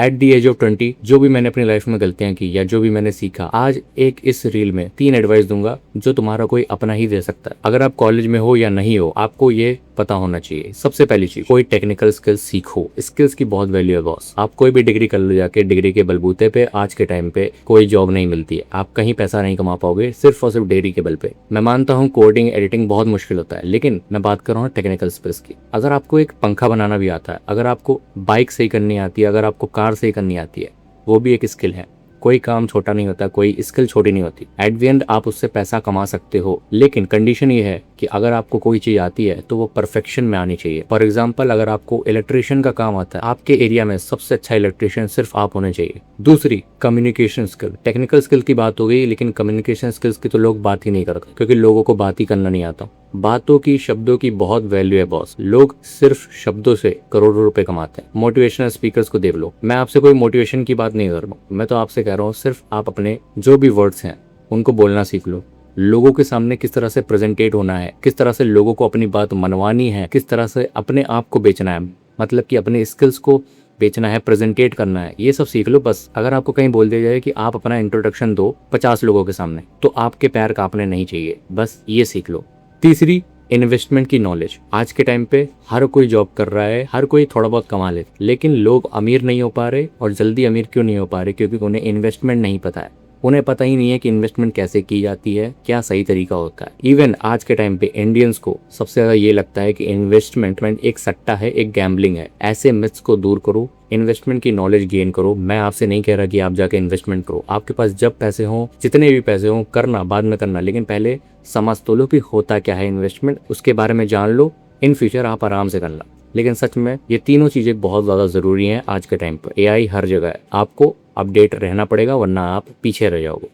At the age of 20 जो भी मैंने अपनी लाइफ में गलतियां की या जो भी मैंने सीखा, आज एक इस रील में 3 एडवाइस दूंगा जो तुम्हारा कोई अपना ही दे सकता है। अगर आप कॉलेज में हो या नहीं हो, आपको ये पता होना चाहिए। सबसे पहली चीज, कोई टेक्निकल स्किल्स सीखो। स्किल्स की बहुत वैल्यू है बॉस। आप कोई भी डिग्री कर लो जाके, डिग्री के बलबूते पे आज के टाइम पे कोई जॉब नहीं मिलती है। आप कहीं पैसा नहीं कमा पाओगे सिर्फ और सिर्फ डिग्री के बल पे। मैं मानता हूँ कोडिंग एडिटिंग बहुत मुश्किल होता है, लेकिन मैं बात कर रहा हूँ टेक्निकल स्किल्स की। अगर आपको एक पंखा बनाना भी आता है, अगर आपको बाइक सही करनी आती है, अगर आपको कार सही करनी आती है, वो भी एक स्किल है। कोई काम छोटा नहीं होता, कोई स्किल छोटी नहीं होती। एट द एंड आप उससे पैसा कमा सकते हो, लेकिन कंडीशन ये है कि अगर आपको कोई चीज आती है तो वो परफेक्शन में आनी चाहिए। फॉर एग्जांपल, अगर आपको इलेक्ट्रिशियन का काम आता है, आपके एरिया में सबसे अच्छा इलेक्ट्रिशियन सिर्फ आप होने चाहिए। दूसरी, कम्युनिकेशन स्किल। टेक्निकल स्किल की बात हो गई, लेकिन कम्युनिकेशन स्किल्स की तो लोग बात ही नहीं करते, क्योंकि लोगों को बात ही करना नहीं आता। बातों की, शब्दों की बहुत वैल्यू है बॉस। लोग सिर्फ शब्दों से करोड़ों रुपए कमाते हैं। मोटिवेशनल स्पीकर्स को देख लो। मैं आपसे कोई मोटिवेशन की बात नहीं कर रहा हूँ, मैं तो आपसे कह रहा हूँ सिर्फ आप अपने जो भी वर्ड्स हैं उनको बोलना सीख लो। लोगों के सामने किस तरह से प्रेजेंटेट होना है, किस तरह से लोगों को अपनी बात मनवानी है, किस तरह से अपने आप को बेचना है, मतलब कि अपने स्किल्स को बेचना है, प्रेजेंटेट करना है, ये सब सीख लो बस। अगर आपको कहीं बोल दिया जाए कि आप अपना इंट्रोडक्शन दो 50 लोगों के सामने, तो आपके पैर कांपने नहीं चाहिए, बस ये सीख लो। तीसरी, इन्वेस्टमेंट की नॉलेज। आज के टाइम पे हर कोई जॉब कर रहा है, हर कोई थोड़ा बहुत कमा ले, लेकिन लोग अमीर नहीं हो पा रहे। और जल्दी अमीर क्यों नहीं हो पा रहे? क्योंकि उन्हें इन्वेस्टमेंट नहीं पता है। उन्हें पता ही नहीं है कि इन्वेस्टमेंट कैसे की जाती है, क्या सही तरीका होता है। इवन आज के टाइम पे इंडियंस को सबसे ज्यादा ये लगता है कि इन्वेस्टमेंट एक सट्टा है, एक गैम्बलिंग है। ऐसे मिथ्स को दूर करो, इन्वेस्टमेंट की नॉलेज गेन करो। मैं आपसे नहीं कह रहा कि आप जाके इन्वेस्टमेंट करो। आपके पास जब पैसे हों, जितने भी पैसे हों, करना बाद में करना, लेकिन पहले समझ तो लो कि होता क्या है इन्वेस्टमेंट, उसके बारे में जान लो। इन फ्यूचर आप आराम से करना। लेकिन सच में ये तीनों चीजें बहुत ज्यादा जरूरी हैं आज के टाइम पर। एआई हर जगह है, आपको अपडेट रहना पड़ेगा, वरना आप पीछे रह जाओगे।